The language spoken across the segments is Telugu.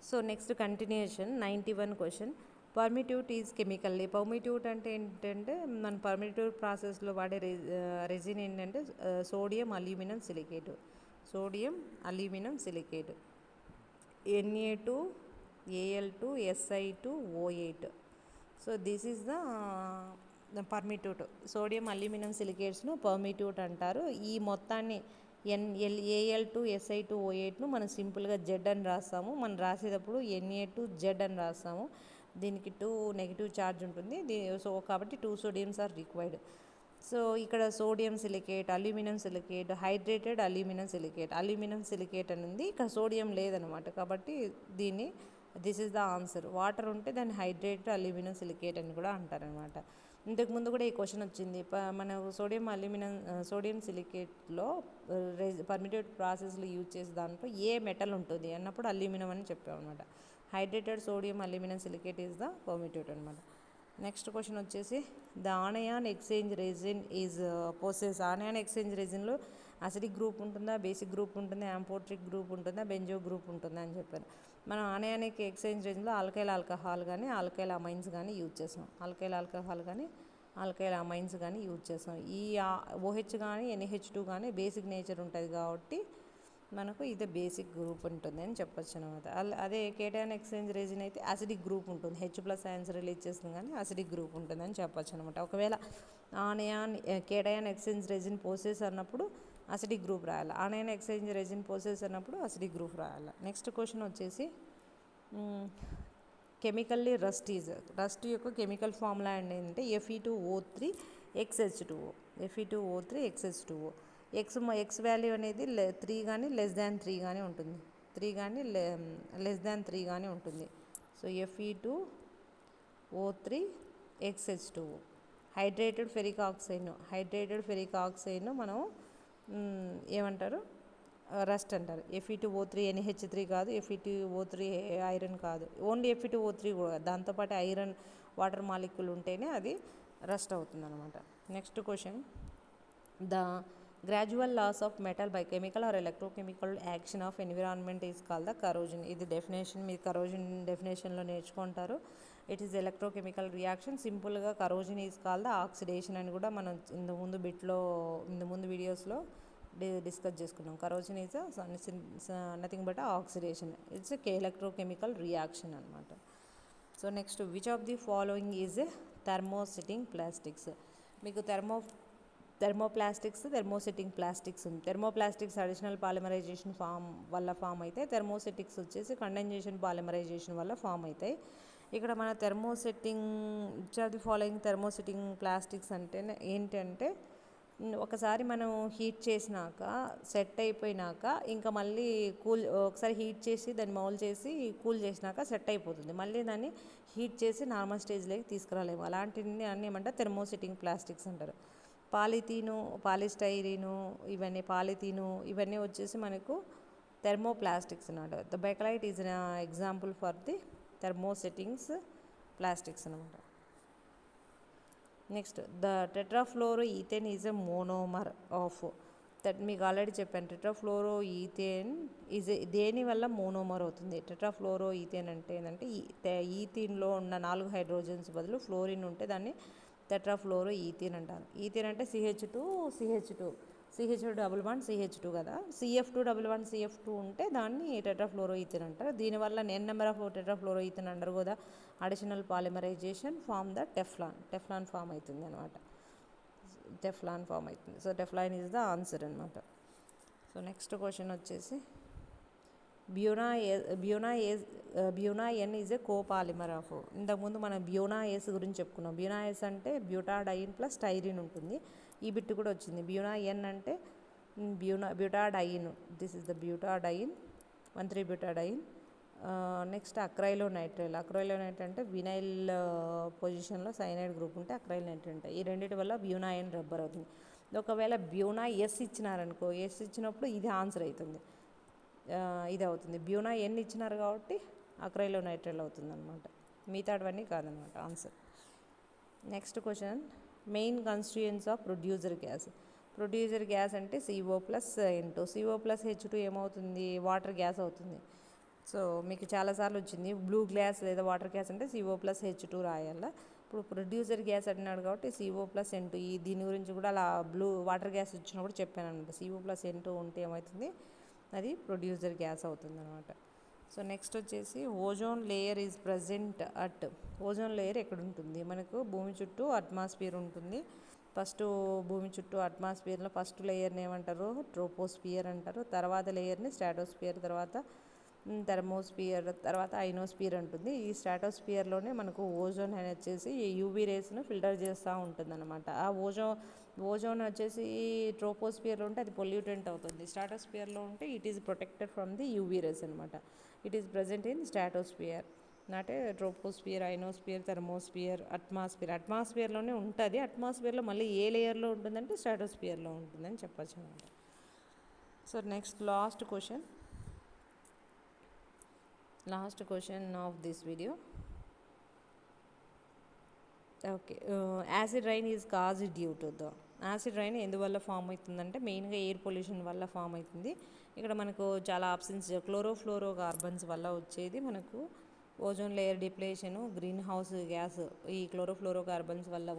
So next continuation 91 question. Permutit is chemically. Permutit అంటే ఏంటంటే మన పర్మిట్యూట్ ప్రాసెస్లో వాడే రెజిన్ ఏంటంటే sodium aluminium silicate. Sodium aluminium silicate Na2Al2Si2O8. So this is the permutit. Sodium aluminium సిలికేట్స్ను పర్మిట్యూట్ అంటారు. ఈ మొత్తాన్ని Al2Si2O8ను మనం సింపుల్గా జెడ్ అని రాస్తాము. మనం రాసేటప్పుడు Na2Z అని రాస్తాము. దీనికి 2 నెగిటివ్ ఛార్జ్ ఉంటుంది. సో కాబట్టి 2 సోడియమ్స్ ఆర్ రిక్వైర్డ్. సో ఇక్కడ sodium silicate, aluminium silicate, hydrated aluminium silicate. Aluminium silicate అని ఉంది, ఇక్కడ సోడియం లేదనమాట. కాబట్టి this is the answer. Water ఉంటే దాన్ని హైడ్రేటెడ్ అల్యూమినియం సిలికేట్ అని కూడా అంటారనమాట. ఇంతకుముందు కూడా ఈ క్వశ్చన్ వచ్చింది. మన సోడియం సిలికేట్లో పర్మిటెడ్ ప్రాసెస్లో యూజ్ చేసే దాంట్లో ఏ మెటల్ ఉంటుంది అన్నప్పుడు అల్యూమినియం అని చెప్పామన్నమాట. Hydrated sodium aluminium silicate is the permitted అనమాట. నెక్స్ట్ క్వశ్చన్ వచ్చేసి the anion exchange resin is possess. Anion exchange రెజిన్లో అసిడిక్ గ్రూప్ ఉంటుందా, బేసిక్ గ్రూప్ ఉంటుందా, యాంపోట్రిక్ గ్రూప్ ఉంటుందా, బెంజో గ్రూప్ ఉంటుందా అని చెప్పారు. మనం ఆనయానిక్ ఎక్స్చేంజ్ రెజిన్లో ఆల్కైల్ ఆల్కహాల్ కానీ ఆల్కైల్ అమైన్స్ కానీ యూజ్ చేస్తాం. ఆల్కైల్ ఆల్కహాల్ కానీ ఆల్కైల్ అమైన్స్ కానీ యూజ్ చేస్తాం. ఈ OH కానీ NH2 కానీ బేసిక్ నేచర్ ఉంటుంది కాబట్టి మనకు ఇది బేసిక్ గ్రూప్ ఉంటుంది అని చెప్పొచ్చు అనమాట. అదే కేటయాన్ ఎక్స్చేంజ్ రెజిన్ అయితే అసిడిక్ గ్రూప్ ఉంటుంది. H+ అయాన్స్ రిలీజ్ చేస్తుంది కానీ అసిడిక్ గ్రూప్ ఉంటుంది అని చెప్పొచ్చు అనమాట. ఒకవేళ anion cation exchange resin process అన్నప్పుడు అసిడిక్ గ్రూప్ రాయాలి. ఆనయాన్ ఎక్స్చేంజ్ రెజిన్ పోసెస్ అన్నప్పుడు అసిడిక్ గ్రూప్ రాయాలి. నెక్స్ట్ క్వశ్చన్ వచ్చేసి కెమికల్లీ రస్ట్ యొక్క కెమికల్ ఫార్ములా ఏంటంటే Fe2O3XH2O. Fe2O3XH2O. ఎక్స్ వాల్యూ అనేది 3 కానీ <3 కానీ ఉంటుంది. 3 కానీ <3 కానీ ఉంటుంది. So Fe2O3XH2O. హైడ్రేటెడ్ ఫెరిక్ ఆక్సైడ్ను మనం ఏమంటారు, రస్ట్ అంటారు. Fe2O3NH3 కాదు, Fe2O3 ఐరన్ కాదు, ఓన్లీ Fe2O3 కూడా, దాంతోపాటు ఐరన్ వాటర్ మాలిక్యూల్ ఉంటేనే అది రస్ట్ అవుతుంది అనమాట. Next question the gradual loss of metal by chemical or electrochemical action of environment is called the corrosion. ఇది డెఫినేషన్, మీరు కరోజన్ డెఫినేషన్లో నేర్చుకుంటారు. It is electrochemical reaction. సింపుల్గా corrosion is called the oxidation అని కూడా మనం ముందు వీడియోస్లో డిస్కస్ చేసుకున్నాం. Corrosion is nothing but oxidation. It's electrochemical reaction అనమాట. So next which of the following is thermosetting plastics. మీకు థర్మోసెటింగ్ ప్లాస్టిక్స్ ఉంది. థర్మోప్లాస్టిక్స్ అడిషనల్ పాలిమరైజేషన్ వల్ల ఫామ్ అయితే, థర్మోసెటిక్స్ వచ్చేసి కండెన్సేషన్ పాలిమరైజేషన్ వల్ల ఫామ్ అవుతాయి. ఇక్కడ మన which of the following thermosetting plastics అంటే ఏంటంటే, ఒకసారి మనం హీట్ చేసినాక సెట్ అయిపోయినాక ఇంకా మళ్ళీ ఒకసారి హీట్ చేసి దాన్ని మౌల్ చేసి కూల్ చేసినాక సెట్ అయిపోతుంది. మళ్ళీ దాన్ని హీట్ చేసి నార్మల్ స్టేజ్లోకి తీసుకురాలేము. అలాంటివి అన్నీ ఏమంటారు, థర్మోసెటింగ్ ప్లాస్టిక్స్ అంటారు. పాలిస్టైరీను ఇవన్నీ వచ్చేసి మనకు థర్మోప్లాస్టిక్స్ అన్నమాట. The Bakelite is example for the thermosettings plastics అనమాట. Next the tetrafluoro ethane is a monomer of. మీకు ఆల్రెడీ చెప్పాను, టెట్రాఫ్లోరో ఈథేన్ దేని వల్ల మోనోమర్ అవుతుంది. టెట్రాఫ్లోరో ఈథేన్ అంటే ఏంటంటే ఈథీన్లో ఉన్న 4 హైడ్రోజన్స్ బదులు ఫ్లోరిన్ ఉంటే దాన్ని టెట్రాఫ్లోరో ఈథేన్ అంటారు. ఈథేన్ అంటే CH2 కదా, CF2 ఉంటే దాన్ని టెట్రాఫ్లోరో ఈథేన్ అంటారు. దీనివల్ల number of tetrafluoro ethane under కూడా additional polymerization form the Teflon form అవుతుంది అనమాట. So Teflon is the answer అనమాట. సో నెక్స్ట్ క్వశ్చన్ వచ్చేసి buna N is a copolymer of. ఇంతకుముందు మనం బ్యూనాఎస్ గురించి చెప్పుకున్నాం. బ్యూనాఎస్ అంటే బ్యూటాడైన్ ప్లస్ స్టైరిన్ ఉంటుంది. ఈ బిట్ కూడా వచ్చింది. బ్యూనాఎన్ అంటే butadiene. This is the butadiene, one three butadiene. Next acrylonitrile అంటే వినైల్ పొజిషన్లో సైనైడ్ గ్రూప్ ఉంటే అక్రైలోనైట్రైల్ ఉంటాయి. ఈ రెండింటి వల్ల బ్యూనాఎన్ రబ్బర్ అవుతుంది. ఒకవేళ బ్యూనాఎస్ ఇచ్చినారనుకో, ఎస్ ఇచ్చినప్పుడు ఇది ఆన్సర్ అవుతుంది, ఇది అవుతుంది. బ్యూనాఎన్ ఇచ్చినారు కాబట్టి అక్రైలోనైట్రైల్ అవుతుంది అనమాట. మిగతావన్నీ కాదనమాట answer. Next question main constituents of producer gas అంటే CO+N2. CO+H2 ఏమవుతుంది, వాటర్ గ్యాస్ అవుతుంది. సో మీకు చాలాసార్లు వచ్చింది బ్లూ గ్యాస్ లేదా వాటర్ గ్యాస్ అంటే CO+H2 రాయాల. ఇప్పుడు ప్రొడ్యూసర్ గ్యాస్ అంటున్నాడు కాబట్టి CO+N2 దీని గురించి కూడా అలా బ్లూ వాటర్ గ్యాస్ వచ్చినప్పుడు చెప్పాను అనమాట. CO+N2 ఉంటే ఏమవుతుంది, అది ప్రొడ్యూసర్ గ్యాస్ అవుతుంది అనమాట. సో నెక్స్ట్ వచ్చేసి ozone layer is present at. Ozone layer ఎక్కడ ఉంటుంది, మనకు భూమి చుట్టూ అట్మాస్ఫియర్ ఉంటుంది. ఫస్ట్ భూమి చుట్టూ అట్మాస్ఫియర్లో ఫస్ట్ లేయర్ని ఏమంటారు, ట్రోపోస్ఫియర్ అంటారు. తర్వాత లేయర్ని స్ట్రాటోస్ఫియర్, తర్వాత థర్మోస్ఫియర్, తర్వాత ఐనోస్ఫియర్ ఉంటుంది. ఈ స్ట్రాటోస్ఫియర్లోనే మనకు ఓజోన్ అని వచ్చేసి యూవీ రేస్ను ఫిల్టర్ చేస్తూ ఉంటుంది అనమాట. ఆ ఓజోన్ వచ్చేసి ట్రోపోస్ఫియర్లో ఉంటే అది పొల్యూటెంట్ అవుతుంది. స్ట్రాటోస్ఫియర్లో ఉంటే it is protected from the UV rays అనమాట. It is present in stratosphere, not troposphere, ionosphere, thermosphere, అట్మాస్ఫియర్లోనే ఉంటుంది. అట్మాస్ఫియర్లో మళ్ళీ ఏ లేయర్లో ఉంటుందంటే స్ట్రాటోస్ఫియర్లో ఉంటుందని చెప్పచ్చు అనమాట. So next last question of this video. Okay, acid rain is cause due to the. Acid rain ఎందువల్ల ఫామ్ అవుతుందంటే మెయిన్గా ఎయిర్ పొల్యూషన్ వల్ల ఫామ్ అవుతుంది. ఇక్కడ మనకు చాలా ఆప్షన్స్, క్లోరోఫ్లోరో కార్బన్స్ వల్ల వచ్చేది మనకు ozone layer depletion, greenhouse gas, ఈ క్లోరోఫ్లోరో కార్బన్స్ వల్ల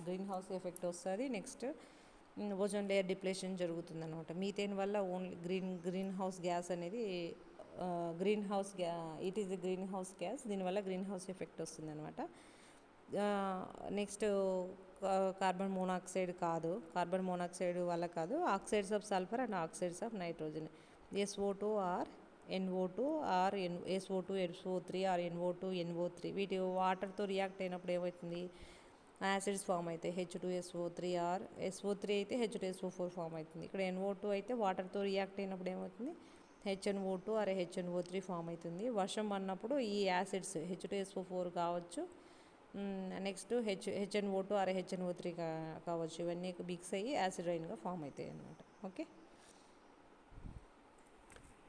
గ్రీన్ హౌస్ ఎఫెక్ట్ వస్తుంది. నెక్స్ట్ ఓజోన్ లేయర్ డిప్లేషన్ జరుగుతుంది అనమాట. మీథేన్ వల్ల ఓన్లీ గ్రీన్ హౌస్ గ్యాస్ అనేది it is greenhouse gas, దీనివల్ల గ్రీన్ హౌస్ ఎఫెక్ట్ వస్తుంది అనమాట. నెక్స్ట్ కార్బన్ మోనాక్సైడ్ వల్ల కాదు, oxides of sulphur and oxides of nitrogen, SO2 or NO2 or SO2 SO3 or NO2 NO3, వీటి వాటర్తో రియాక్ట్ అయినప్పుడు ఏమవుతుంది, యాసిడ్స్ ఫామ్ అవుతాయి. H2SO3 ఆర్ SO3 అయితే H2SO4 ఫామ్ అవుతుంది. ఇక్కడ NO2 అయితే వాటర్తో రియాక్ట్ అయినప్పుడు ఏమవుతుంది, HNO2 ఆర్ HNO3 ఫామ్ అవుతుంది. వర్షం పడినప్పుడు ఈ యాసిడ్స్ H2SO4 కావచ్చు, నెక్స్ట్ HNO2 ఆర్ HNO3 కావచ్చు, ఇవన్నీ మిక్స్ అయ్యి యాసిడ్ రైన్గా ఫామ్ అవుతాయి అన్నమాట. ఓకే.